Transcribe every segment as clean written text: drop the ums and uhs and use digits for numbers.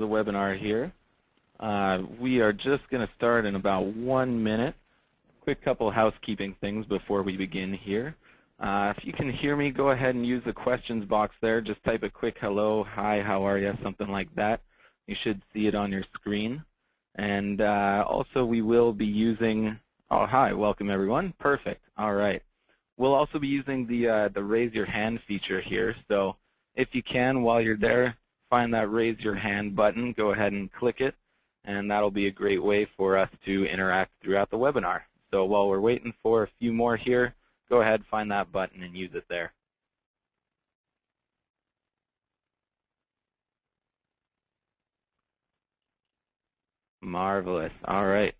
webinar here. We are just going to start in about 1 minute. Quick couple housekeeping things before we begin here. If you can hear me, go ahead and use the questions box there. Just type a quick hello, hi, how are you, something like that. You should see it on your screen. And also we will be using, oh, hi, welcome everyone. Perfect. All right. We'll also be using the raise your hand feature here. So if you can, while you're there, find that raise your hand button, go ahead and click it, and that'll be a great way for us to interact throughout the webinar. So while we're waiting for a few more here, go ahead, find that button and use it there. Marvelous. All right.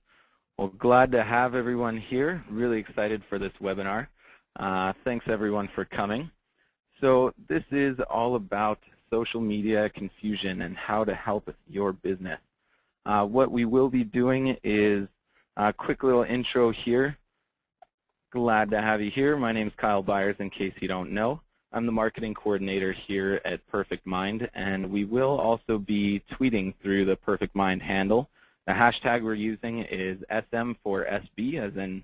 Well, glad to have everyone here. Really excited for this webinar. Thanks everyone for coming. So this is all about social media confusion and how to help your business. What we will be doing is a quick little intro here. Glad to have you here. My name is Kyle Byers, in case you don't know. I'm the marketing coordinator here at Perfect Mind, and we will also be tweeting through the Perfect Mind handle. The hashtag we're using is SM4SB, as in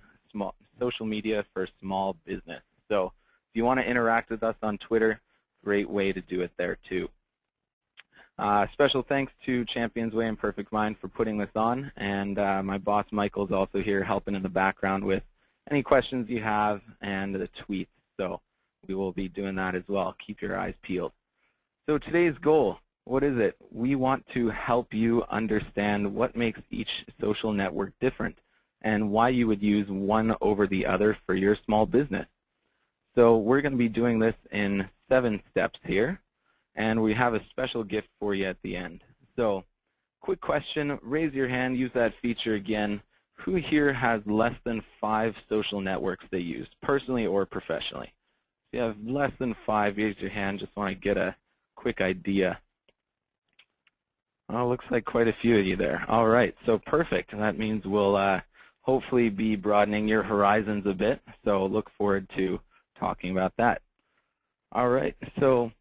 social media for small business. So if you want to interact with us on Twitter, great way to do it there too. Special thanks to Champions Way and Perfect Mind for putting this on, and my boss Michael's also here helping in the background with any questions you have and the tweets. So we will be doing that as well. Keep your eyes peeled. So today's goal, what is it? We want to help you understand what makes each social network different and why you would use one over the other for your small business. So we're going to be doing this in 7 steps here, and we have a special gift for you at the end. So quick question, raise your hand, use that feature again. Who here has less than 5 social networks they use, personally or professionally? If you have less than 5, raise your hand. Just want to get a quick idea. Oh, looks like quite a few of you there. All right, so perfect. That means we'll hopefully be broadening your horizons a bit. So look forward to talking about that. All right, so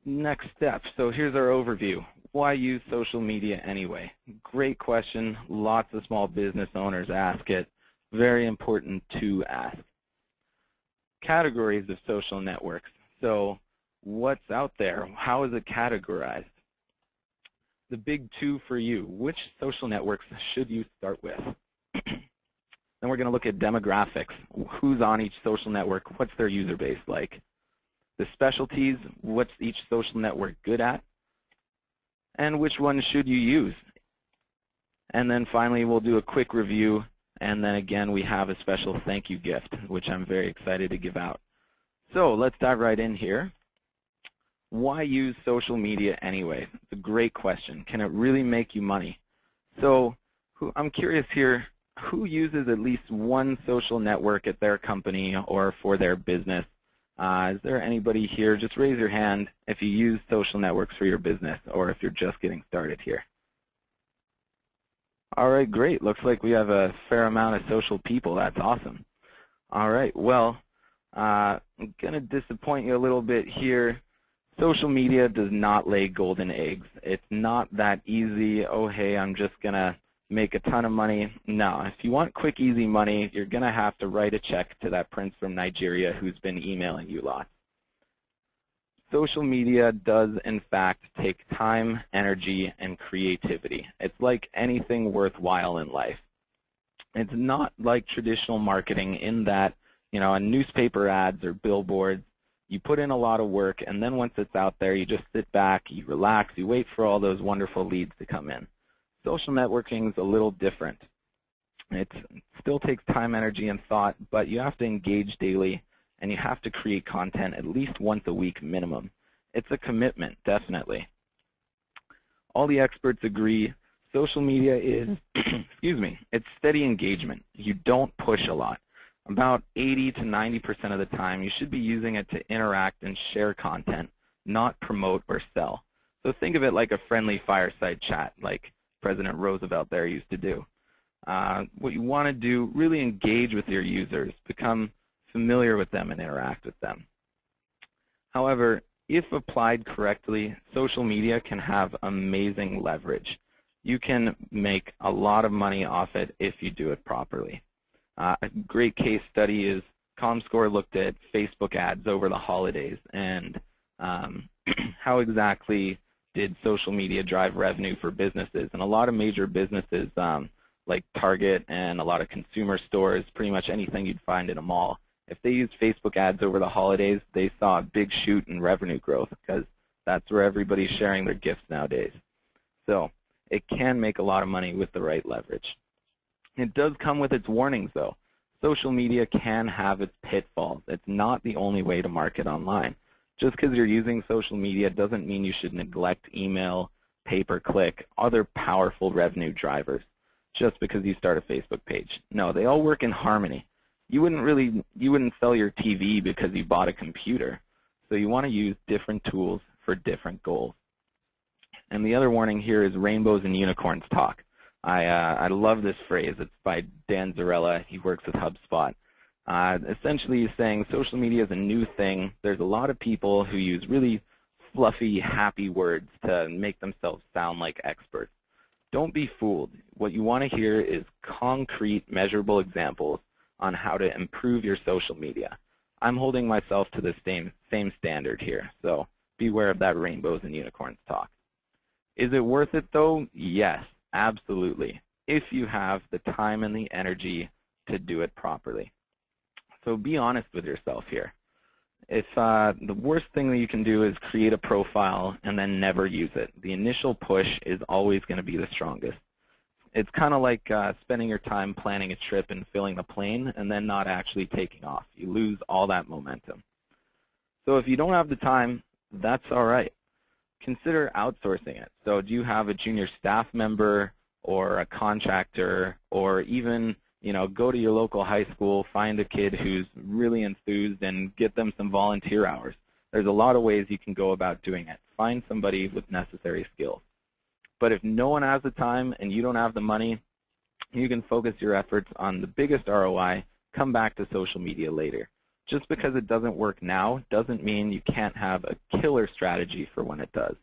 next step. So here's our overview. Why use social media anyway? Great question. Lots of small business owners ask it. Very important to ask. Categories of social networks. So what's out there? How is it categorized? The big 2 for you. Which social networks should you start with? Then we're going to look at demographics. Who's on each social network? What's their user base like? The specialties, what's each social network good at? And which one should you use? And then finally, we'll do a quick review. And then again, we have a special thank you gift, which I'm very excited to give out. So let's dive right in here. Why use social media anyway? It's a great question. Can it really make you money? So I'm curious here, who uses at least one social network at their company or for their business? Is there anybody here? Just raise your hand if you use social networks for your business or if you're just getting started here. All right, great. Looks like we have a fair amount of social people. That's awesome. All right, well, I'm going to disappoint you a little bit here. Social media does not lay golden eggs. It's not that easy. Oh, hey, I'm just going to make a ton of money. No, if you want quick, easy money, you're going to have to write a check to that prince from Nigeria who's been emailing you lots. Social media does, in fact, take time, energy, and creativity. It's like anything worthwhile in life. It's not like traditional marketing in that, you know, on newspaper ads or billboards, you put in a lot of work, and then once it's out there, you just sit back, you relax, you wait for all those wonderful leads to come in. Social networking is a little different. It still takes time, energy, and thought, but you have to engage daily, and you have to create content at least once a week minimum. It's a commitment, definitely. All the experts agree social media is, excuse me, it's steady engagement. You don't push a lot. About 80 to 90% of the time, you should be using it to interact and share content, not promote or sell. So think of it like a friendly fireside chat, like President Roosevelt there used to do. What you want to do, really engage with your users, become familiar with them and interact with them. However, if applied correctly, social media can have amazing leverage. You can make a lot of money off it if you do it properly. A great case study is ComScore looked at Facebook ads over the holidays and how exactly did social media drive revenue for businesses. And a lot of major businesses like Target and a lot of consumer stores, pretty much anything you'd find in a mall, if they used Facebook ads over the holidays, they saw a big shoot in revenue growth because that's where everybody's sharing their gifts nowadays. So it can make a lot of money with the right leverage. It does come with its warnings, though. Social media can have its pitfalls. It's not the only way to market online. Just because you're using social media doesn't mean you should neglect email, pay-per-click, other powerful revenue drivers just because you start a Facebook page. No, they all work in harmony. You wouldn't sell your TV because you bought a computer. So you want to use different tools for different goals. And the other warning here is rainbows and unicorns talk. I love this phrase. It's by Dan Zarella. He works with HubSpot. Essentially, he's saying social media is a new thing. There's a lot of people who use really fluffy, happy words to make themselves sound like experts. Don't be fooled. What you want to hear is concrete, measurable examples on how to improve your social media. I'm holding myself to the same standard here, so beware of that rainbows and unicorns talk. Is it worth it, though? Yes, absolutely, if you have the time and the energy to do it properly. So be honest with yourself here. If the worst thing that you can do is create a profile and then never use it, the initial push is always going to be the strongest. It's kind of like spending your time planning a trip and filling the plane and then not actually taking off. You lose all that momentum. So if you don't have the time, that's all right. Consider outsourcing it. So do you have a junior staff member or a contractor, or even go to your local high school, find a kid who's really enthused and get them some volunteer hours. There's a lot of ways you can go about doing it. Find somebody with necessary skills. But if no one has the time and you don't have the money, you can focus your efforts on the biggest ROI, come back to social media later. Just because it doesn't work now doesn't mean you can't have a killer strategy for when it does.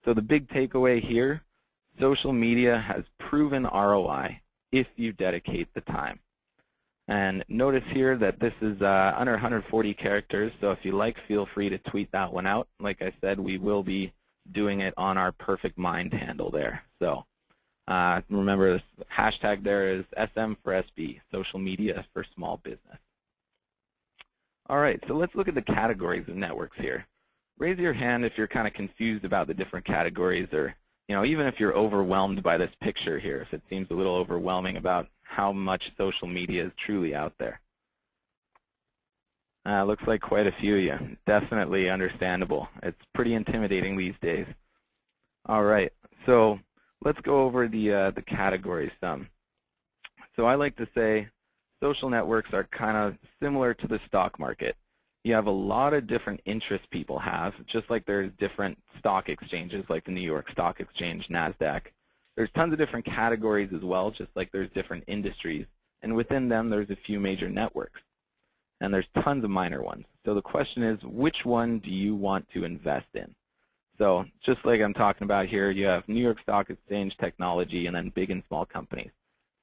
So the big takeaway here, social media has proven ROI if you dedicate the time. And notice here that this is under 140 characters, so if you like, feel free to tweet that one out. Like I said, we will be doing it on our Perfect Mind handle there. So remember, this hashtag there is SM for SB, social media for small business. All right, so let's look at the categories of networks here. Raise your hand if you're kind of confused about the different categories, or even if you're overwhelmed by this picture here, if it seems a little overwhelming about how much social media is truly out there. Looks like quite a few of you. Definitely understandable. It's pretty intimidating these days. All right, so let's go over the categories some. So I like to say social networks are kind of similar to the stock market. You have a lot of different interests people have, just like there's different stock exchanges like the New York Stock Exchange, NASDAQ. There's tons of different categories as well, just like there's different industries. And within them, there's a few major networks. And there's tons of minor ones. So the question is, which one do you want to invest in? So just like I'm talking about here, you have New York Stock Exchange, technology, and then big and small companies.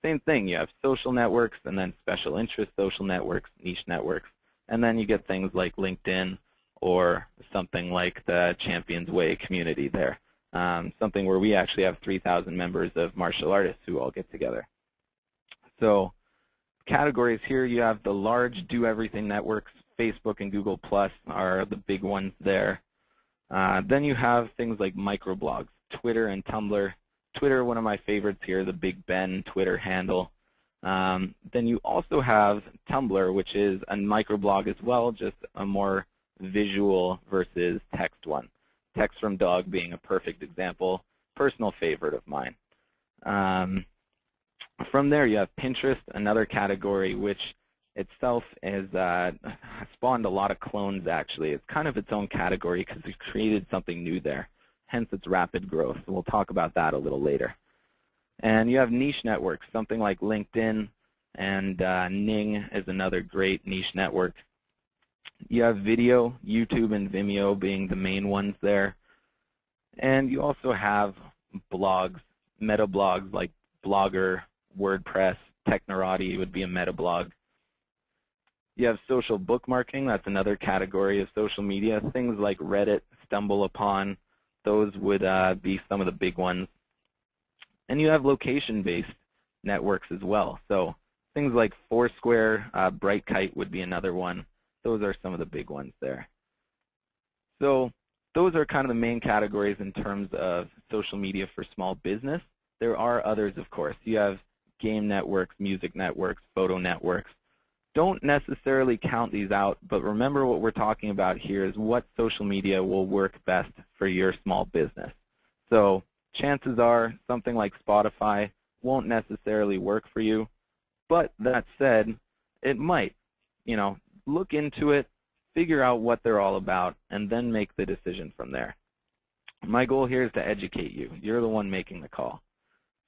Same thing, you have social networks, and then special interest social networks, niche networks. And then you get things like LinkedIn or something like the Champions Way community there, something where we actually have 3,000 members of martial artists who all get together. So categories here, you have the large do-everything networks. Facebook and Google Plus are the big ones there. Then you have things like microblogs, Twitter and Tumblr. Twitter, one of my favorites here, the Big Ben Twitter handle. Then you also have Tumblr, which is a microblog as well, just a more visual versus text one. Text from Dog being a perfect example, personal favorite of mine. From there, you have Pinterest, another category, which itself has spawned a lot of clones, actually. It's kind of its own category because it created something new there, hence its rapid growth. And we'll talk about that a little later. And you have niche networks, something like LinkedIn, and Ning is another great niche network. You have video, YouTube and Vimeo being the main ones there. And you also have blogs, meta blogs like Blogger, WordPress, Technorati would be a meta blog. You have social bookmarking, that's another category of social media. Things like Reddit, StumbleUpon, those would be some of the big ones. And you have location-based networks as well. So things like Foursquare, Brightkite would be another one. Those are some of the big ones there. So those are kind of the main categories in terms of social media for small business. There are others, of course. You have game networks, music networks, photo networks. Don't necessarily count these out, but remember what we're talking about here is what social media will work best for your small business. So chances are something like Spotify won't necessarily work for you, but that said, it might. Look into it, figure out what they're all about, and then make the decision from there. My goal here is to educate you. You're the one making the call.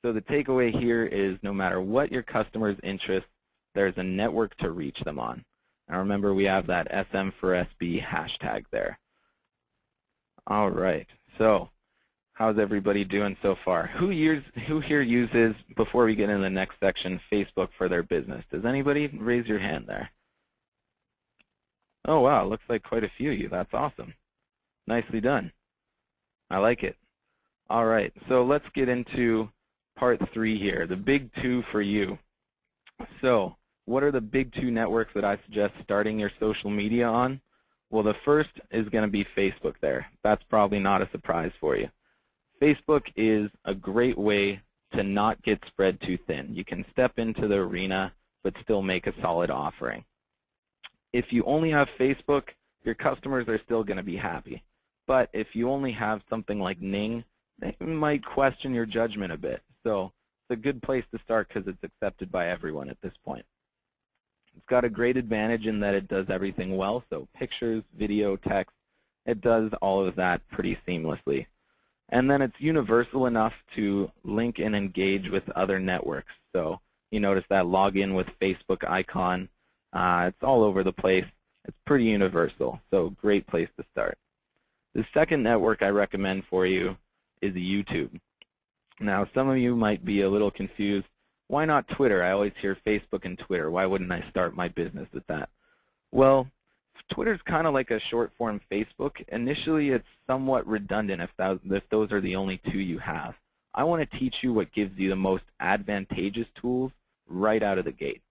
So the takeaway here is no matter what your customer's interest, there's a network to reach them on. And remember, we have that SM4SB hashtag there. All right. So how's everybody doing so far? Who here uses, before we get into the next section, Facebook for their business? Does anybody raise your hand there? Oh, wow. Looks like quite a few of you. That's awesome. Nicely done. I like it. All right. So let's get into part 3 here, the big 2 for you. So what are the big 2 networks that I suggest starting your social media on? Well, the first is going to be Facebook there. That's probably not a surprise for you. Facebook is a great way to not get spread too thin. You can step into the arena but still make a solid offering. If you only have Facebook, your customers are still going to be happy. But if you only have something like Ning, they might question your judgment a bit. So it's a good place to start because it's accepted by everyone at this point. It's got a great advantage in that it does everything well. So pictures, video, text, it does all of that pretty seamlessly. And then it's universal enough to link and engage with other networks. So you notice that login with Facebook icon. It's all over the place. It's pretty universal, so great place to start. The second network I recommend for you is YouTube. Now, some of you might be a little confused. Why not Twitter? I always hear Facebook and Twitter. Why wouldn't I start my business with that? Well, Twitter's kind of like a short-form Facebook. Initially, it's somewhat redundant if those are the only 2 you have. I want to teach you what gives you the most advantageous tools right out of the gate.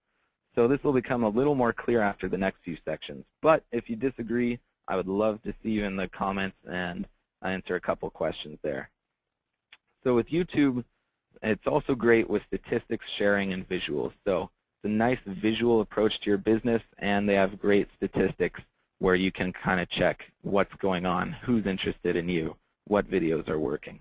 So this will become a little more clear after the next few sections. But if you disagree, I would love to see you in the comments and answer a couple questions there. So with YouTube, it's also great with statistics sharing and visuals. So it's a nice visual approach to your business, and they have great statistics where you can kind of check what's going on, who's interested in you, what videos are working.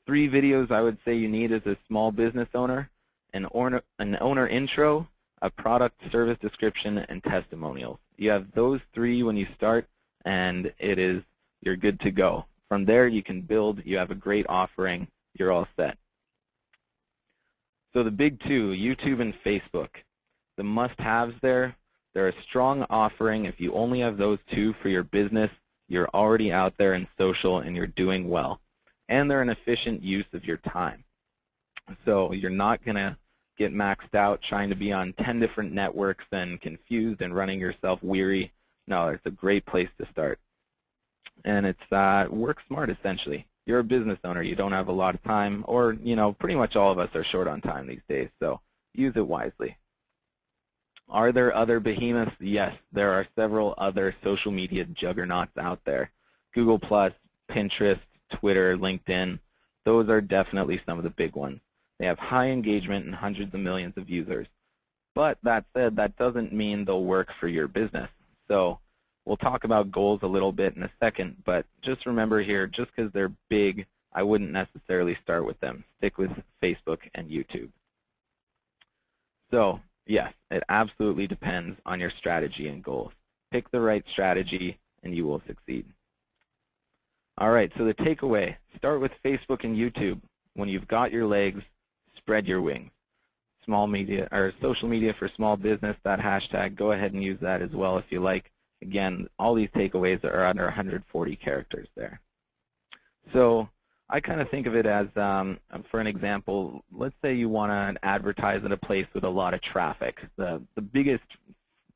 3 videos I would say you need as a small business owner. An owner intro, a product service description, and testimonials. You have those 3 when you start, and you're good to go. From there, you can build. You have a great offering. You're all set. So the big 2, YouTube and Facebook. The must-haves there, they're a strong offering. If you only have those 2 for your business, you're already out there in social and you're doing well. And they're an efficient use of your time. So you're not going to get maxed out trying to be on 10 different networks and confused and running yourself weary. No, it's a great place to start. And it's work smart, essentially. You're a business owner. You don't have a lot of time, or, pretty much all of us are short on time these days, so use it wisely. Are there other behemoths? Yes, there are several other social media juggernauts out there. Google+, Pinterest, Twitter, LinkedIn, those are definitely some of the big ones. They have high engagement and hundreds of millions of users. But that said, that doesn't mean they'll work for your business. So we'll talk about goals a little bit in a second, but just remember here, just because they're big, I wouldn't necessarily start with them. Stick with Facebook and YouTube. So yes, it absolutely depends on your strategy and goals. Pick the right strategy and you will succeed. All right, so the takeaway, start with Facebook and YouTube. When you've got your legs, spread your wings. small media or social media for small business, that hashtag, go ahead and use that as well if you like. Again, all these takeaways are under 140 characters there. So I kind of think of it as, for an example, let's say you want to advertise at a place with a lot of traffic, the biggest,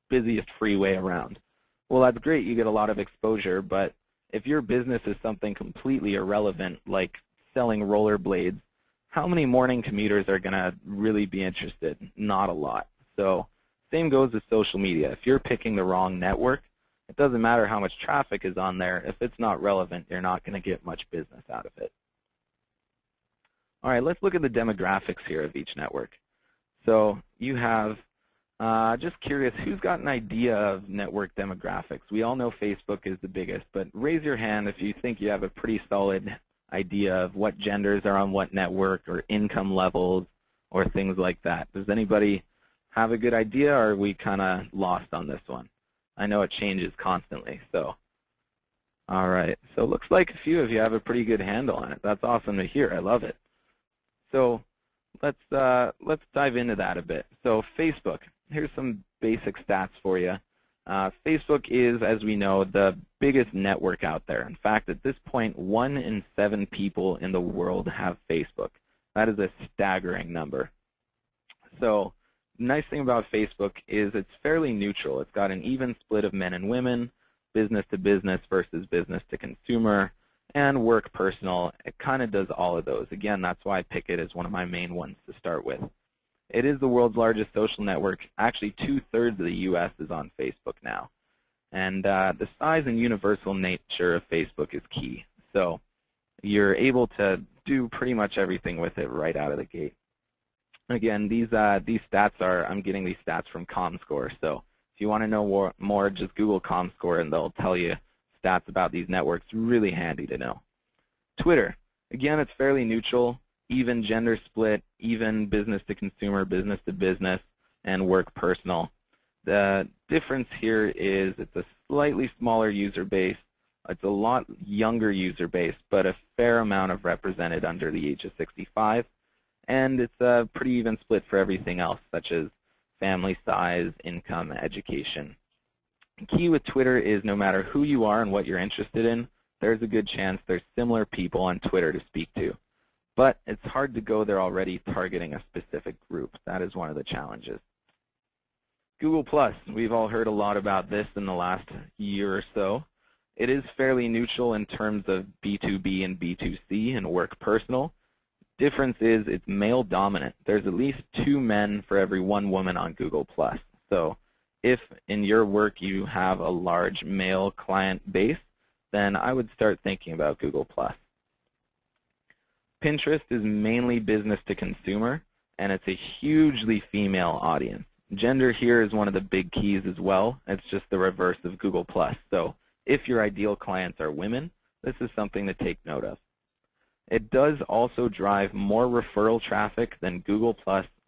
busiest freeway around. Well, that's great. You get a lot of exposure, but if your business is something completely irrelevant, like selling rollerblades, how many morning commuters are going to really be interested? Not a lot. So same goes with social media. If you're picking the wrong network, it doesn't matter how much traffic is on there. If it's not relevant, you're not going to get much business out of it. All right, let's look at the demographics here of each network. So you have, just curious, who's got an idea of network demographics? We all know Facebook is the biggest, but raise your hand if you think you have a pretty solid idea of what genders are on what network or income levels or things like that. Does anybody have a good idea, or are we kind of lost on this one? I know it changes constantly, so. All right, so it looks like a few of you have a pretty good handle on it. That's awesome to hear. I love it. So let's dive into that a bit. So Facebook, here's some basic stats for you. Facebook is, as we know, the biggest network out there. In fact, at this point, 1 in 7 people in the world have Facebook. That is a staggering number. So the nice thing about Facebook is it's fairly neutral. It's got an even split of men and women, business to business versus business to consumer, and work personal. It kind of does all of those. Again, that's why I pick it as one of my main ones to start with. It is the world's largest social network. Actually, 2/3 of the U.S. is on Facebook now. And the size and universal nature of Facebook is key. So you're able to do pretty much everything with it right out of the gate. Again, these stats are, I'm getting these stats from ComScore. So if you want to know more, just Google ComScore and they'll tell you stats about these networks. Really handy to know. Twitter, again, it's fairly neutral. Even gender split, even business to consumer, business to business, and work personal. The difference here is it's a slightly smaller user base. It's a lot younger user base, but a fair amount of represented under the age of 65. And it's a pretty even split for everything else, such as family size, income, education. The key with Twitter is no matter who you are and what you're interested in, there's a good chance there's similar people on Twitter to speak to. But it's hard to go there already targeting a specific group. That is one of the challenges. Google+, we've all heard a lot about this in the last year or so. It is fairly neutral in terms of B2B and B2C and work personal. Difference is it's male dominant. There's at least 2 men for every 1 woman on Google+. So if in your work you have a large male client base, then I would start thinking about Google+. Pinterest is mainly business to consumer, and it's a hugely female audience. Gender here is one of the big keys as well. It's just the reverse of Google+. So if your ideal clients are women, this is something to take note of. It does also drive more referral traffic than Google+,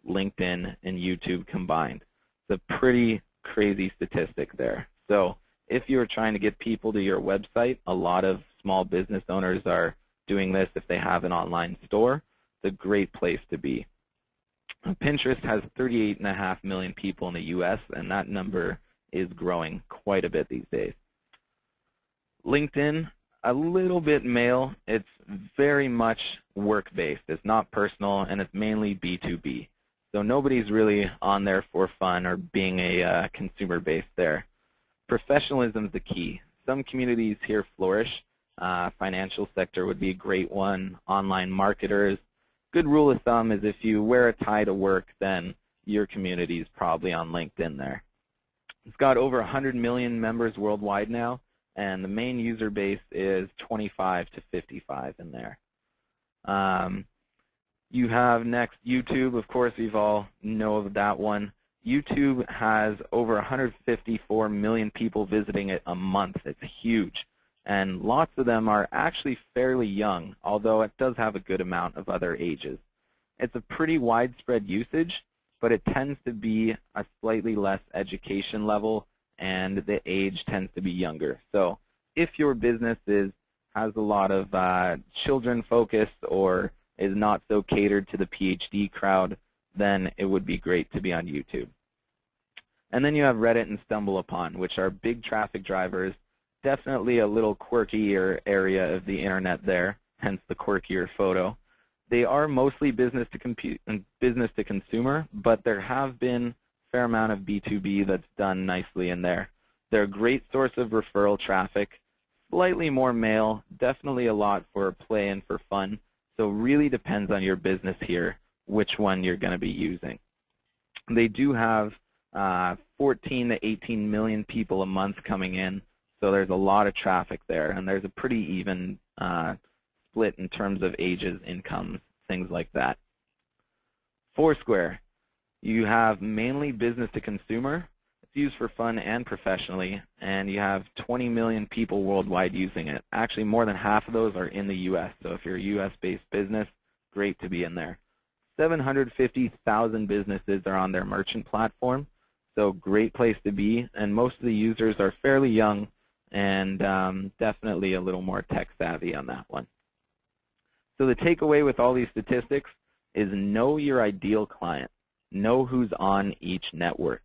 LinkedIn, and YouTube combined. It's a pretty crazy statistic there. So if you're trying to get people to your website, a lot of small business owners are doing this if they have an online store. It's a great place to be. Pinterest has 38.5 million people in the U.S., and that number is growing quite a bit these days. LinkedIn, a little bit male. It's very much work-based. It's not personal, and it's mainly B2B. So nobody's really on there for fun or being a consumer base there. Professionalism is the key. Some communities here flourish. Financial sector would be a great one. Online marketers. Good rule of thumb is if you wear a tie to work, then your community is probably on LinkedIn there. It's got over 100 million members worldwide now, and the main user base is 25 to 55 in there. You have next YouTube. Of course, we've all know of that one. YouTube has over 154 million people visiting it a month. It's huge. And lots of them are actually fairly young, although it does have a good amount of other ages. It's a pretty widespread usage, but it tends to be a slightly less education level, and the age tends to be younger. So if your business has a lot of children focused or is not so catered to the PhD crowd, then it would be great to be on YouTube. And then you have Reddit and StumbleUpon, which are big traffic drivers, definitely a little quirkier area of the internet there, hence the quirkier photo. They are mostly business to consumer, but there have been a fair amount of B2B that's done nicely in there. They're a great source of referral traffic, slightly more mail, definitely a lot for play and for fun. So really depends on your business here, which one you're going to be using. They do have 14 to 18 million people a month coming in, so there's a lot of traffic there, and there's a pretty even split in terms of ages, incomes, things like that. Foursquare, you have mainly business to consumer. It's used for fun and professionally, and you have 20 million people worldwide using it. Actually, more than half of those are in the U.S., so if you're a U.S.-based business, great to be in there. 750,000 businesses are on their merchant platform, so great place to be, and most of the users are fairly young and definitely a little more tech-savvy on that one. So the takeaway with all these statistics is know your ideal client. Know who's on each network.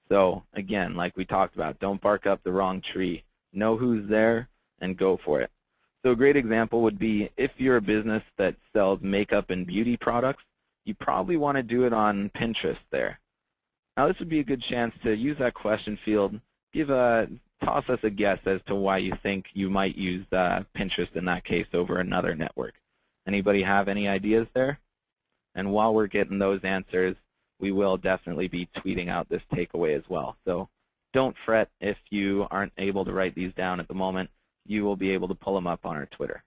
So again, like we talked about, don't bark up the wrong tree. Know who's there and go for it. So a great example would be if you're a business that sells makeup and beauty products, you probably want to do it on Pinterest there. Now this would be a good chance to use that question field, toss us a guess as to why you think you might use Pinterest in that case over another network. Anybody have any ideas there? And while we're getting those answers, we will definitely be tweeting out this takeaway as well. So don't fret if you aren't able to write these down at the moment. You will be able to pull them up on our Twitter.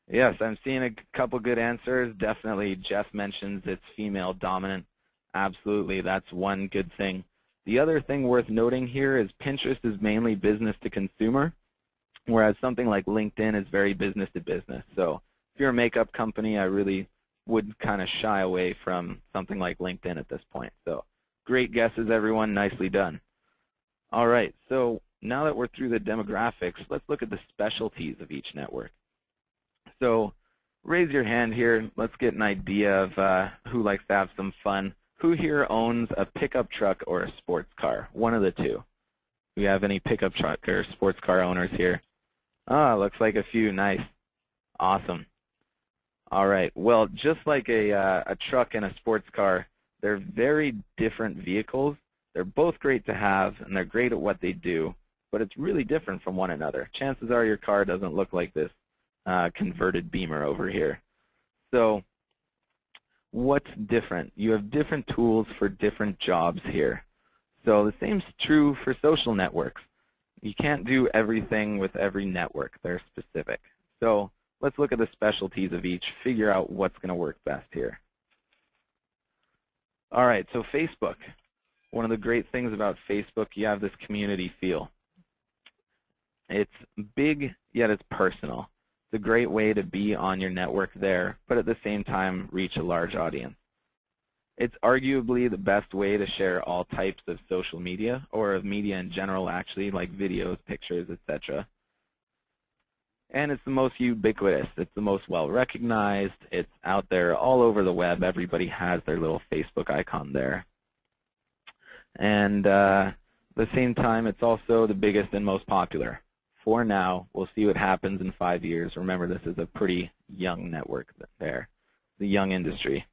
Yes, I'm seeing a couple good answers. Definitely Jeff mentions it's female dominant. Absolutely, that's one good thing. The other thing worth noting here is Pinterest is mainly business to consumer, whereas something like LinkedIn is very business to business. So if you're a makeup company, I really would kind of shy away from something like LinkedIn at this point. So great guesses, everyone. Nicely done. All right, so now that we're through the demographics, let's look at the specialties of each network. So raise your hand here. Let's get an idea of who likes to have some fun. Who here owns a pickup truck or a sports car? One of the two. Do we have any pickup truck or sports car owners here? Ah, looks like a few. Nice. Awesome. All right. Well, just like a truck and a sports car, they're very different vehicles. They're both great to have, and they're great at what they do, but it's really different from one another. Chances are your car doesn't look like this converted Beamer over here. So what's different? You have different tools for different jobs here. So the same's true for social networks. You can't do everything with every network. They're specific. So let's look at the specialties of each, figure out what's going to work best here. All right, so Facebook. One of the great things about Facebook, you have this community feel. It's big, yet it's personal. It's a great way to be on your network there, but at the same time, reach a large audience. It's arguably the best way to share all types of social media, or of media in general, actually, like videos, pictures, etc. And it's the most ubiquitous. It's the most well-recognized. It's out there all over the web. Everybody has their little Facebook icon there. And at the same time, it's also the biggest and most popular. For now, we'll see what happens in 5 years. Remember, this is a pretty young network there, the young industry.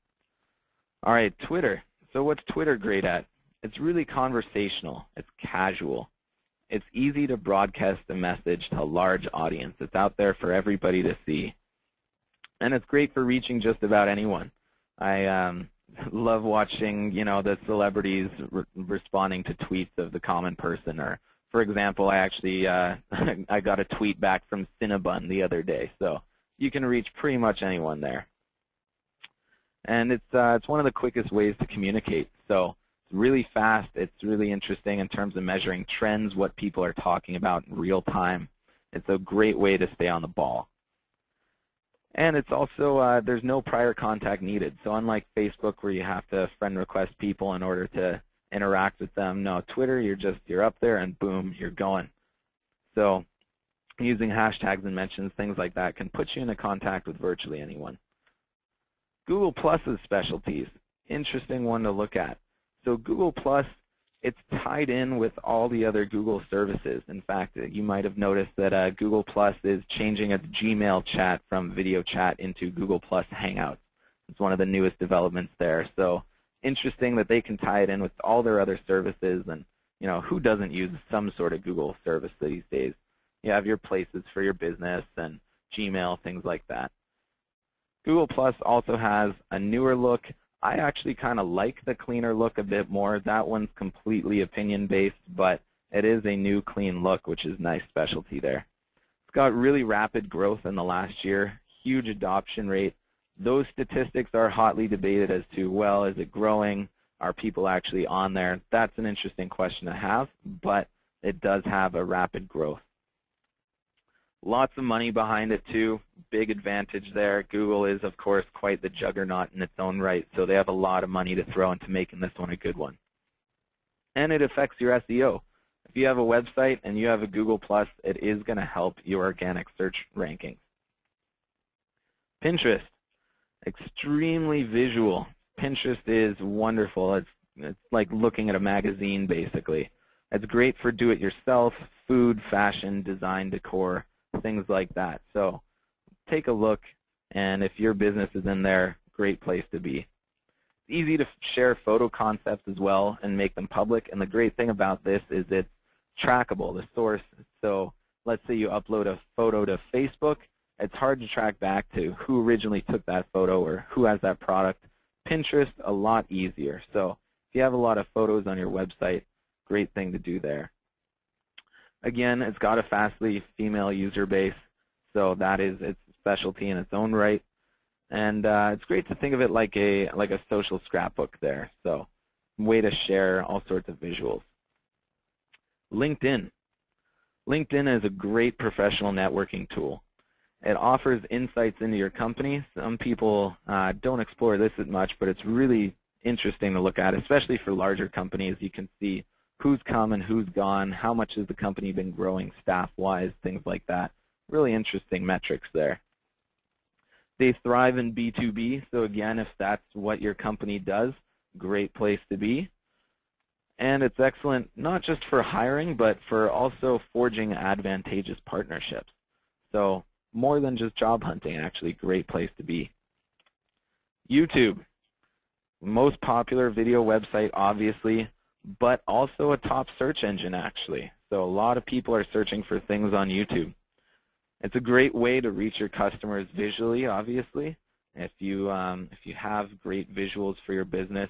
All right, Twitter. So what's Twitter great at? It's really conversational. It's casual. It's easy to broadcast a message to a large audience. It's out there for everybody to see. And it's great for reaching just about anyone. I love watching, the celebrities responding to tweets of the common person. Or, for example, I actually I got a tweet back from Cinnabon the other day. So you can reach pretty much anyone there. And it's one of the quickest ways to communicate. So it's really fast. It's really interesting in terms of measuring trends, what people are talking about in real time. It's a great way to stay on the ball. And it's also, there's no prior contact needed. So unlike Facebook where you have to friend request people in order to interact with them, no, Twitter, you're up there and boom, you're going. So using hashtags and mentions, things like that, can put you into contact with virtually anyone. Google Plus's specialties. interesting one to look at. So Google Plus, it's tied in with all the other Google services. In fact, you might have noticed that Google Plus is changing its Gmail chat from video chat into Google Plus Hangouts. It's one of the newest developments there. So interesting that they can tie it in with all their other services, and who doesn't use some sort of Google service these days? You have your places for your business and Gmail, things like that. Google Plus also has a newer look. I actually kind of like the cleaner look a bit more. That one's completely opinion-based, but it is a new clean look, which is nice specialty there. It's got really rapid growth in the last year, huge adoption rate. Those statistics are hotly debated as to, well, is it growing? Are people actually on there? That's an interesting question to have, but it does have a rapid growth. Lots of money behind it too, big advantage there. Google is, of course, quite the juggernaut in its own right, so they have a lot of money to throw into making this one a good one. And it affects your SEO. If you have a website and you have a Google+, it is going to help your organic search rankings. Pinterest, extremely visual. Pinterest is wonderful. It's like looking at a magazine, basically. It's great for do-it-yourself, food, fashion, design, decor, things like that. So take a look, and if your business is in there, great place to be. It's easy to share photo concepts as well and make them public, and the great thing about this is it's trackable, the source. So let's say you upload a photo to Facebook. It's hard to track back to who originally took that photo or who has that product. Pinterest, a lot easier. So if you have a lot of photos on your website, great thing to do there. Again, it's got a fastly female user base, so that is its specialty in its own right. And it's great to think of it like a social scrapbook there. So way to share all sorts of visuals. LinkedIn. LinkedIn is a great professional networking tool. It offers insights into your company. Some people don't explore this as much, but it's really interesting to look at, especially for larger companies. You can see who's come and who's gone, how much has the company been growing staff-wise, things like that. Really interesting metrics there. They thrive in B2B, so again, if that's what your company does, great place to be. And it's excellent not just for hiring, but for also forging advantageous partnerships. So more than just job hunting, actually, great place to be. YouTube, most popular video website, obviously, but also a top search engine, actually. So a lot of people are searching for things on YouTube. It's a great way to reach your customers visually, obviously. If you have great visuals for your business,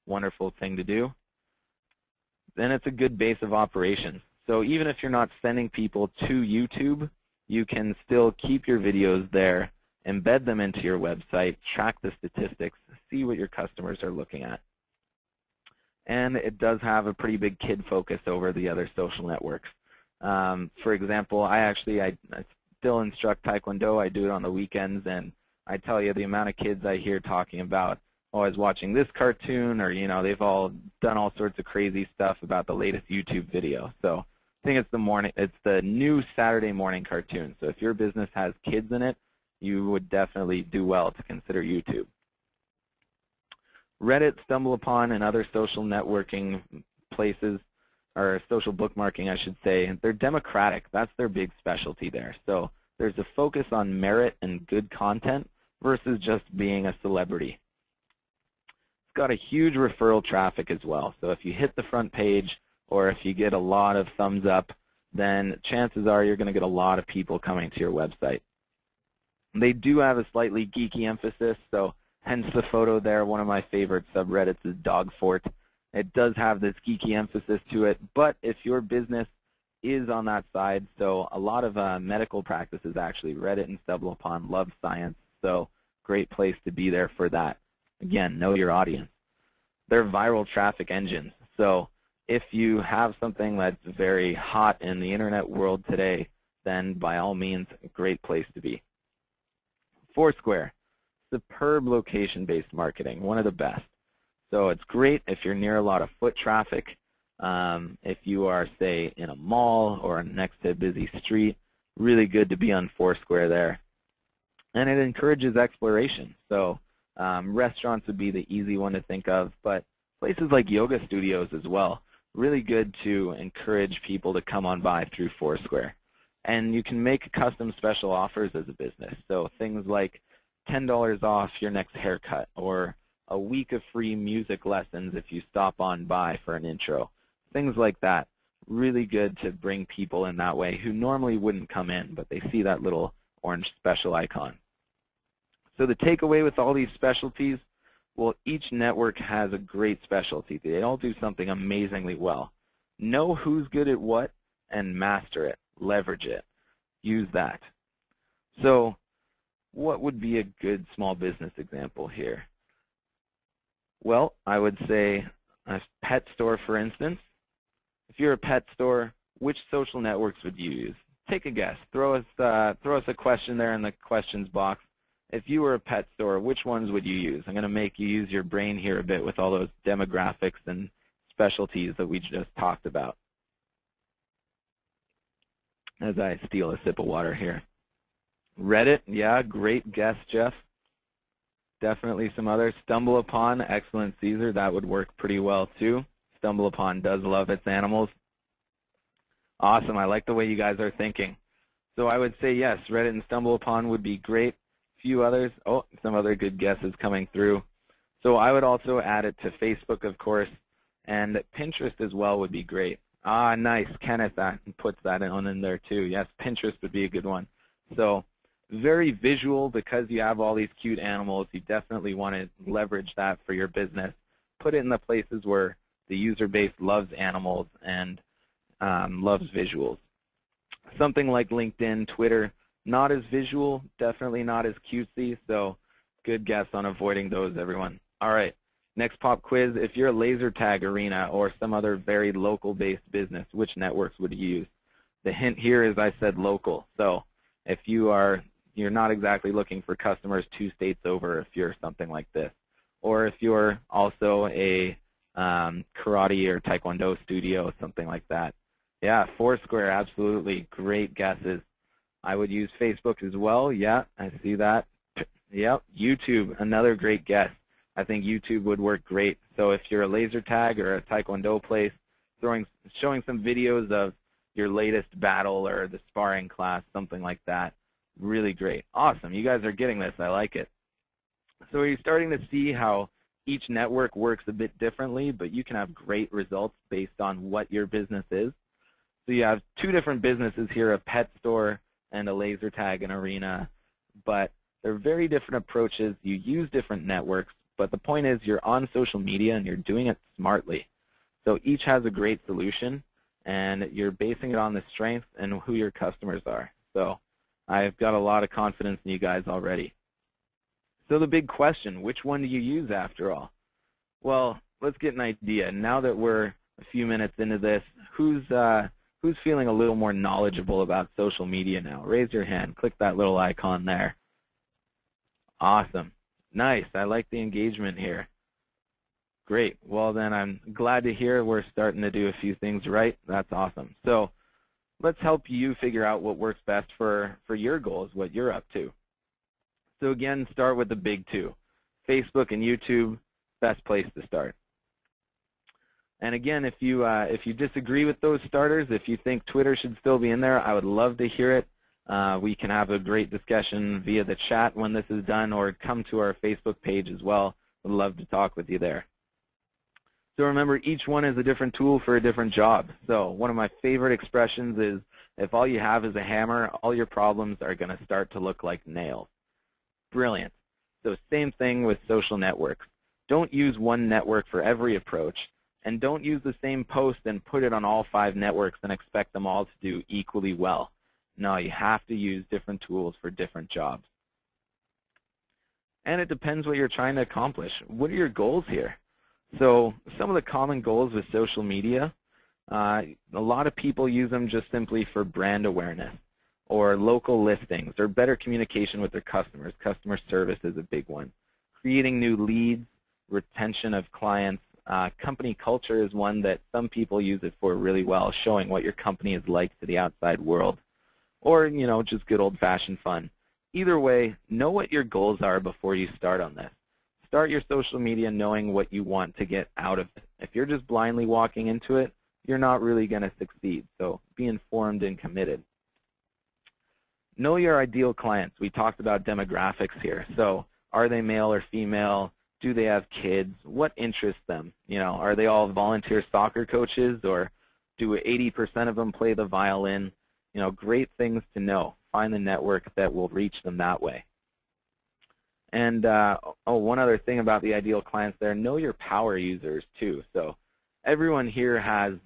wonderful thing to do. Then it's a good base of operations. So even if you're not sending people to YouTube, you can still keep your videos there, embed them into your website, track the statistics, see what your customers are looking at. And it does have a pretty big kid focus over the other social networks. For example, I still instruct Taekwondo. I do it on the weekends, and I tell you the amount of kids I hear talking about, oh, I was watching this cartoon, or they've all done all sorts of crazy stuff about the latest YouTube video. So I think it's the new Saturday morning cartoon. So if your business has kids in it, you would definitely do well to consider YouTube. Reddit, StumbleUpon, and other social networking places, or social bookmarking, I should say, they're democratic. That's their big specialty there. So there's a focus on merit and good content versus just being a celebrity. It's got a huge referral traffic as well. So if you hit the front page or if you get a lot of thumbs up, then chances are you're going to get a lot of people coming to your website. They do have a slightly geeky emphasis, so hence the photo there. One of my favorite subreddits is Dog Fort. It does have this geeky emphasis to it, but if your business is on that side, so a lot of medical practices actually, Reddit and StumbleUpon, love science, so great place to be there for that. Again, know your audience. They're viral traffic engines, so if you have something that's very hot in the internet world today, then by all means, a great place to be. Foursquare, superb location-based marketing, one of the best. So it's great if you're near a lot of foot traffic. If you are, say, in a mall or next to a busy street, really good to be on Foursquare there. And it encourages exploration. So Restaurants would be the easy one to think of, but places like yoga studios as well. Really good to encourage people to come on by through Foursquare. And you can make custom special offers as a business. So things like $10 off your next haircut, or a week of free music lessons if you stop on by for an intro. Things like that. Really good to bring people in that way who normally wouldn't come in, but they see that little orange special icon. So the takeaway with all these specialties, well, each network has a great specialty. They all do something amazingly well. Know who's good at what and master it. Leverage it. Use that. So what would be a good small business example here? Well, I would say a pet store, for instance. If you're a pet store, which social networks would you use? Take a guess. Throw us a question there in the questions box. If you were a pet store, which ones would you use? I'm going to make you use your brain here a bit with all those demographics and specialties that we just talked about. As I steal a sip of water here. Reddit, yeah, great guess, Jeff. Definitely some others. StumbleUpon, excellent, Caesar. That would work pretty well too. StumbleUpon does love its animals. Awesome. I like the way you guys are thinking. So I would say yes, Reddit and StumbleUpon would be great. A few others. Oh, some other good guesses coming through. So I would also add it to Facebook, of course, and Pinterest as well would be great. Ah, nice. Kenneth puts that in there too. Yes, Pinterest would be a good one. So very visual because you have all these cute animals. You definitely want to leverage that for your business. Put it in the places where the user base loves animals and loves visuals. Something like LinkedIn, Twitter, not as visual, definitely not as cutesy, so good guess on avoiding those, everyone. All right, next pop quiz. If you're a laser tag arena or some other very local-based business, which networks would you use? The hint here is I said local, so if you're not exactly looking for customers 2 states over if you're something like this, or if you're also a karate or taekwondo studio, something like that. Yeah, Foursquare, absolutely. Great guesses. I would use Facebook as well. Yeah, I see that. Yep, YouTube, another great guess. I think YouTube would work great. So if you're a laser tag or a taekwondo place, showing some videos of your latest battle or the sparring class, something like that, really great. Awesome. You guys are getting this. I like it. So are you starting to see how each network works a bit differently, but you can have great results based on what your business is? So you have 2 different businesses here, a pet store and a laser tag and arena, but they're very different approaches. You use different networks, but the point is you're on social media and you're doing it smartly. So each has a great solution, and you're basing it on the strengths and who your customers are. So I've got a lot of confidence in you guys already. So the big question, which one do you use after all? Well, let's get an idea. Now that we're a few minutes into this, who's feeling a little more knowledgeable about social media now? Raise your hand. Click that little icon there. Awesome. Nice. I like the engagement here. Great. Well, then I'm glad to hear we're starting to do a few things right. That's awesome. So let's help you figure out what works best for your goals, what you're up to. So again, start with the big 2. Facebook and YouTube, best place to start. And again, if you disagree with those starters, if you think Twitter should still be in there, I would love to hear it. We can have a great discussion via the chat when this is done, or come to our Facebook page as well. Would love to talk with you there. So remember, each one is a different tool for a different job. So one of my favorite expressions is, if all you have is a hammer, all your problems are going to start to look like nails. Brilliant. So same thing with social networks. Don't use one network for every approach. And don't use the same post and put it on all 5 networks and expect them all to do equally well. No, you have to use different tools for different jobs. And it depends what you're trying to accomplish. What are your goals here? So some of the common goals with social media, a lot of people use them just simply for brand awareness, or local listings, or better communication with their customers. Customer service is a big one. Creating new leads, retention of clients. Company culture is one that some people use it for really well, showing what your company is like to the outside world. Or, just good old-fashioned fun. Either way, know what your goals are before you start on this. start your social media knowing what you want to get out of it. If you're just blindly walking into it, you're not really going to succeed. So be informed and committed. Know your ideal clients. We talked about demographics here. So are they male or female? Do they have kids? What interests them? Are they all volunteer soccer coaches, or do 80% of them play the violin? Great things to know. Find the network that will reach them that way. And one other thing about the ideal clients there, know your power users too. So everyone here has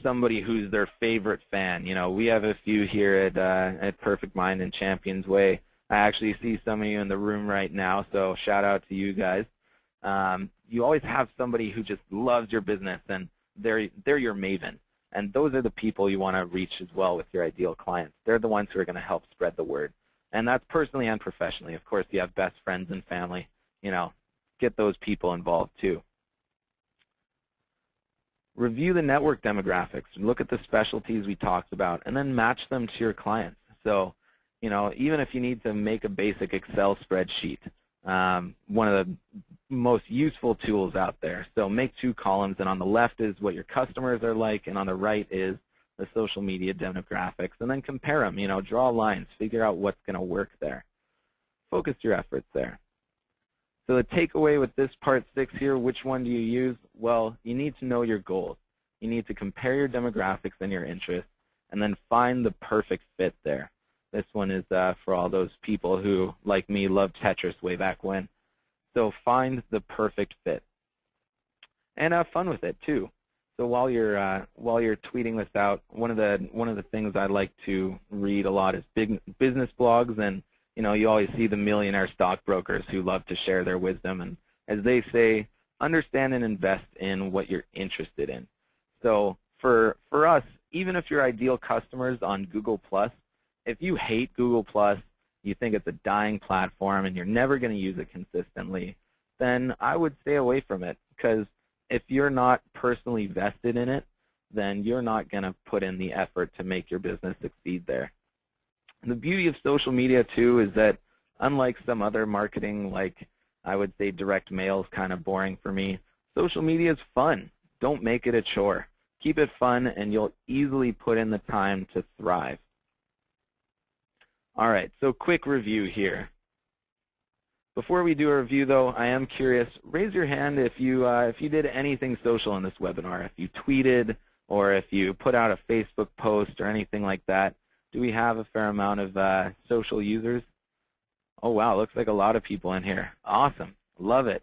somebody who's their favorite fan. We have a few here at Perfect Mind and Champions Way. I actually see some of you in the room right now, so shout out to you guys. You always have somebody who just loves your business, and they're your maven. And those are the people you want to reach as well with your ideal clients. They're the ones who are going to help spread the word. And that's personally and professionally. Of course, you have best friends and family. Get those people involved too. Review the network demographics. Look at the specialties we talked about, and then match them to your clients. So, even if you need to make a basic Excel spreadsheet, one of the most useful tools out there. So make 2 columns, and on the left is what your customers are like, and on the right is the social media demographics, and then compare them. Draw lines, figure out what's going to work there. Focus your efforts there. So the takeaway with this part 6 here, which one do you use? Well, you need to know your goals. You need to compare your demographics and your interests, and then find the perfect fit there. This one is for all those people who, like me, loved Tetris way back when. So find the perfect fit, and have fun with it too. So while you're tweeting this out, one of the things I like to read a lot is big business blogs, and you always see the millionaire stockbrokers who love to share their wisdom, and as they say, understand and invest in what you're interested in. So for us, even if your ideal customers on Google+, if you hate Google+, you think it's a dying platform and you're never going to use it consistently, then I would stay away from it, because if you're not personally vested in it, then you're not going to put in the effort to make your business succeed there. And the beauty of social media too is that, unlike some other marketing, like I would say direct mail is kind of boring for me, social media is fun. Don't make it a chore. Keep it fun, and you'll easily put in the time to thrive. All right, so quick review here. Before we do a review, though, I am curious. Raise your hand if you did anything social in this webinar. If you tweeted, or if you put out a Facebook post or anything like that. Do we have a fair amount of social users? Oh, wow, looks like a lot of people in here. Awesome, love it.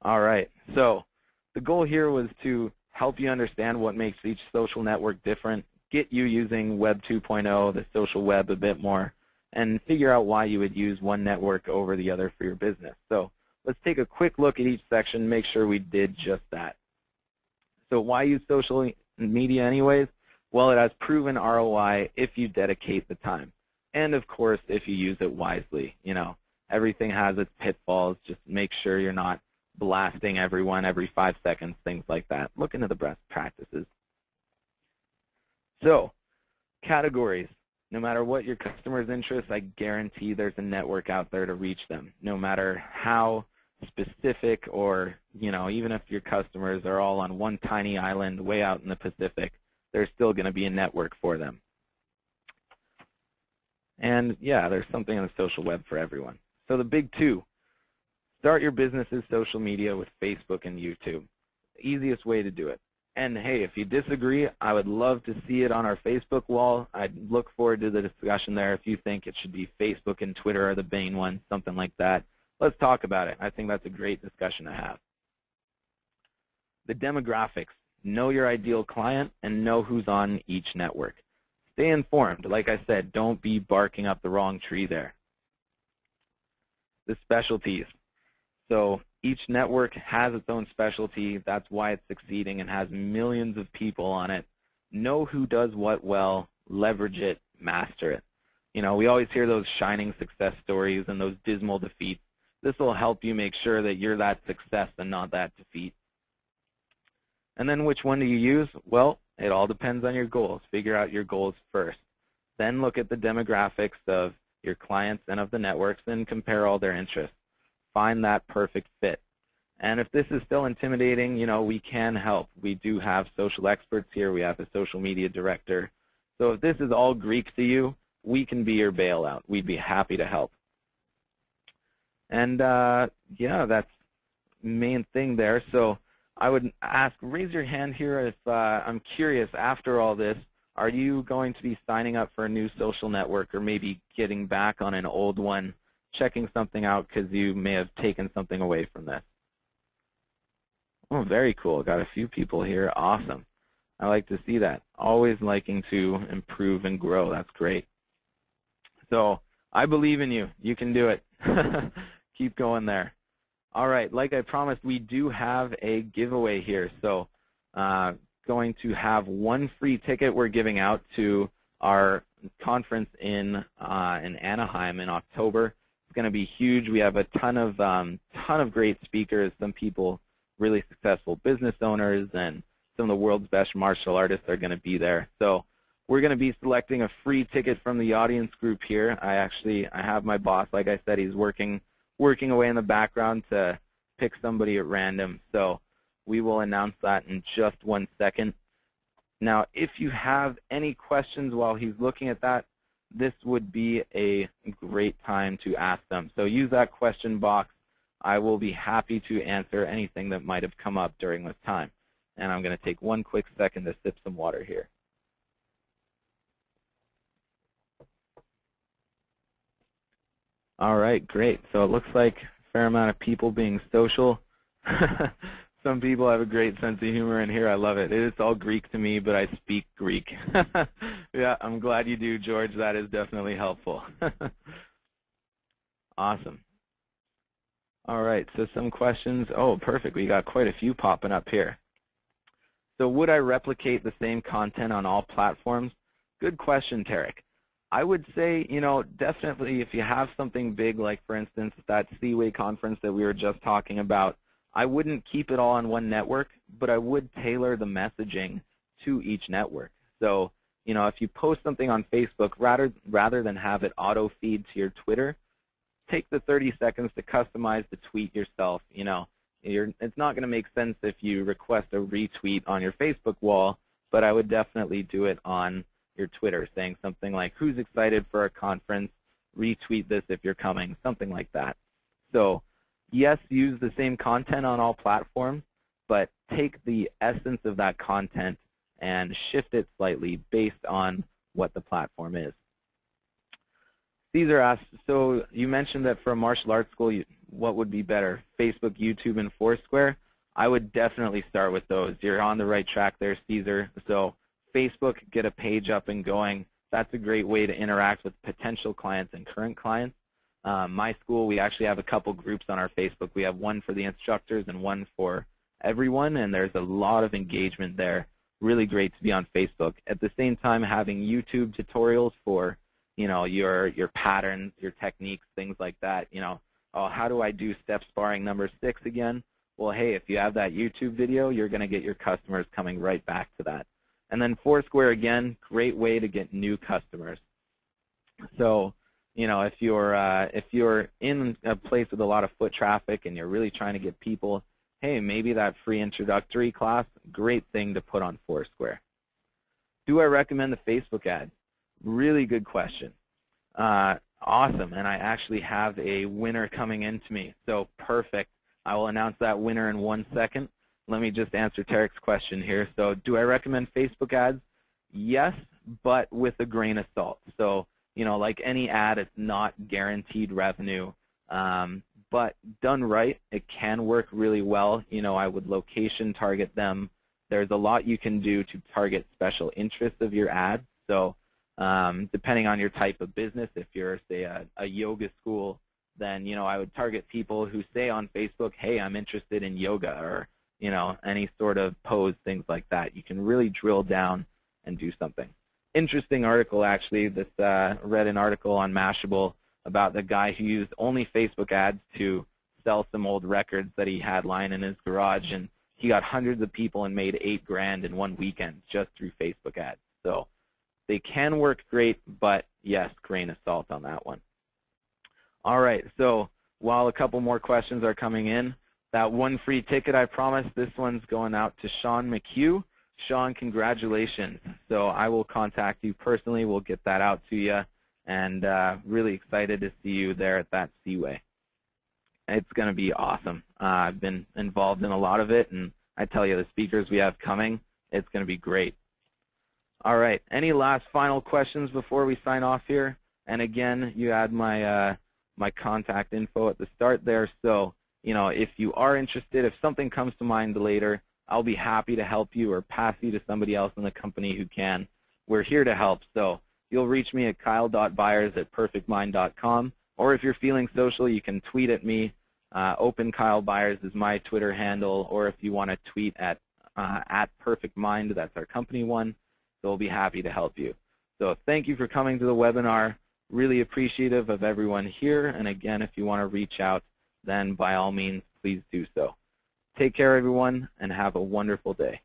All right, so the goal here was to help you understand what makes each social network different, get you using Web 2.0, the social web, a bit more, and figure out why you would use one network over the other for your business. So let's take a quick look at each section, make sure we did just that. So why use social media anyways? Well, it has proven ROI if you dedicate the time. And of course, if you use it wisely. Everything has its pitfalls. Just make sure you're not blasting everyone every 5 seconds, things like that. Look into the best practices. So, categories. No matter what your customer's interests, I guarantee there's a network out there to reach them. No matter how specific, or even if your customers are all on one tiny island way out in the Pacific, there's still going to be a network for them. And yeah, there's something on the social web for everyone. So the big 2, start your business's social media with Facebook and YouTube. The easiest way to do it. And hey, if you disagree, I would love to see it on our Facebook wall. I'd look forward to the discussion there. If you think it should be Facebook and Twitter are the main ones, something like that, let's talk about it. I think that's a great discussion to have. The demographics. Know your ideal client and know who's on each network. Stay informed. Like I said, don't be barking up the wrong tree there. The specialties. So each network has its own specialty. That's why it's succeeding and has millions of people on it. Know who does what well, leverage it, master it. We always hear those shining success stories and those dismal defeats. This will help you make sure that you're that success and not that defeat. And then which one do you use? Well, it all depends on your goals. Figure out your goals first. Then look at the demographics of your clients and of the networks and compare all their interests. find that perfect fit. And if this is still intimidating, we can help. We do have social experts here. We have a social media director. So if this is all Greek to you, we can be your bailout. We'd be happy to help. And yeah, that's the main thing there. So I would ask, raise your hand here if I'm curious, after all this, are you going to be signing up for a new social network or maybe getting back on an old one, checking something out because you may have taken something away from this? Oh, very cool. Got a few people here. Awesome. I like to see that. Always liking to improve and grow. That's great. So I believe in you. You can do it. Keep going there. All right. Like I promised, we do have a giveaway here. So going to have one free ticket we're giving out to our conference in Anaheim in October. It's going to be huge. We have a ton of great speakers, some people, really successful business owners, and some of the world's best martial artists are going to be there. So we're going to be selecting a free ticket from the audience group here. I have my boss, like I said, he's working away in the background to pick somebody at random. So we will announce that in just 1 second. Now, if you have any questions while he's looking at that, this would be a great time to ask them. So use that question box. I will be happy to answer anything that might have come up during this time. And I'm going to take 1 quick second to sip some water here. All right, great. So it looks like a fair amount of people being social. Some people have a great sense of humor in here. I love it. It's all Greek to me, but I speak Greek. Yeah, I'm glad you do, George. That is definitely helpful. Awesome. All right, so some questions. Oh, perfect. We got quite a few popping up here. So would I replicate the same content on all platforms? Good question, Tarek. I would say, definitely if you have something big, like, for instance, that Seaway conference that we were just talking about, I wouldn't keep it all on one network, but I would tailor the messaging to each network. So, if you post something on Facebook, rather than have it auto-feed to your Twitter, take the 30 seconds to customize the tweet yourself. It's not going to make sense if you request a retweet on your Facebook wall, but I would definitely do it on your Twitter, saying something like, who's excited for our conference, retweet this if you're coming, something like that. So yes, use the same content on all platforms, but take the essence of that content and shift it slightly based on what the platform is. Caesar asked, so you mentioned that for a martial arts school, what would be better, Facebook, YouTube, and Foursquare? I would definitely start with those. You're on the right track there, Caesar. So Facebook, get a page up and going. That's a great way to interact with potential clients and current clients. My school, we actually have a couple groups on our Facebook. We have one for the instructors and one for everyone, and there's a lot of engagement there. Really great to be on Facebook. At the same time, having YouTube tutorials for your patterns, your techniques, things like that. Oh, how do I do step sparring number 6 again? Well, hey, if you have that YouTube video, you're going to get your customers coming right back to that. And then Foursquare, again, great way to get new customers. So, if you're in a place with a lot of foot traffic and you're really trying to get people, hey, maybe that free introductory class, great thing to put on Foursquare. Do I recommend the Facebook ad? Really good question. Awesome, and I actually have a winner coming in to me, so perfect. I will announce that winner in 1 second. Let me just answer Tarek's question here. So do I recommend Facebook ads? Yes, but with a grain of salt. So, like any ad, it's not guaranteed revenue, but done right, it can work really well. I would location target them. There's a lot you can do to target special interests of your ads. So depending on your type of business, if you're, say, a yoga school, then, I would target people who say on Facebook, hey, I'm interested in yoga, or, any sort of pose, things like that. You can really drill down and do something. Interesting article, actually. This read an article on Mashable about the guy who used only Facebook ads to sell some old records that he had lying in his garage, and he got hundreds of people and made $8 grand in 1 weekend just through Facebook ads. So they can work great, but yes, grain of salt on that one. All right, so while a couple more questions are coming in, that one free ticket I promised, this one's going out to Sean McHugh. Sean, congratulations. So I will contact you personally. We'll get that out to you, and really excited to see you there at that Seaway. It's going to be awesome. I've been involved in a lot of it, and I tell you, the speakers we have coming, it's going to be great. All right, any last final questions before we sign off here? And again, you had my my contact info at the start there. So, you know, if you are interested, if something comes to mind later, I'll be happy to help you or pass you to somebody else in the company who can. We're here to help. So you'll reach me at kyle.byers@perfectmind.com. Or if you're feeling social, you can tweet at me. Open Kyle Byers is my Twitter handle. Or if you want to tweet at @perfectmind, that's our company one. So we'll be happy to help you. So thank you for coming to the webinar. Really appreciative of everyone here. And again, if you want to reach out, then by all means, please do so. Take care, everyone, and have a wonderful day.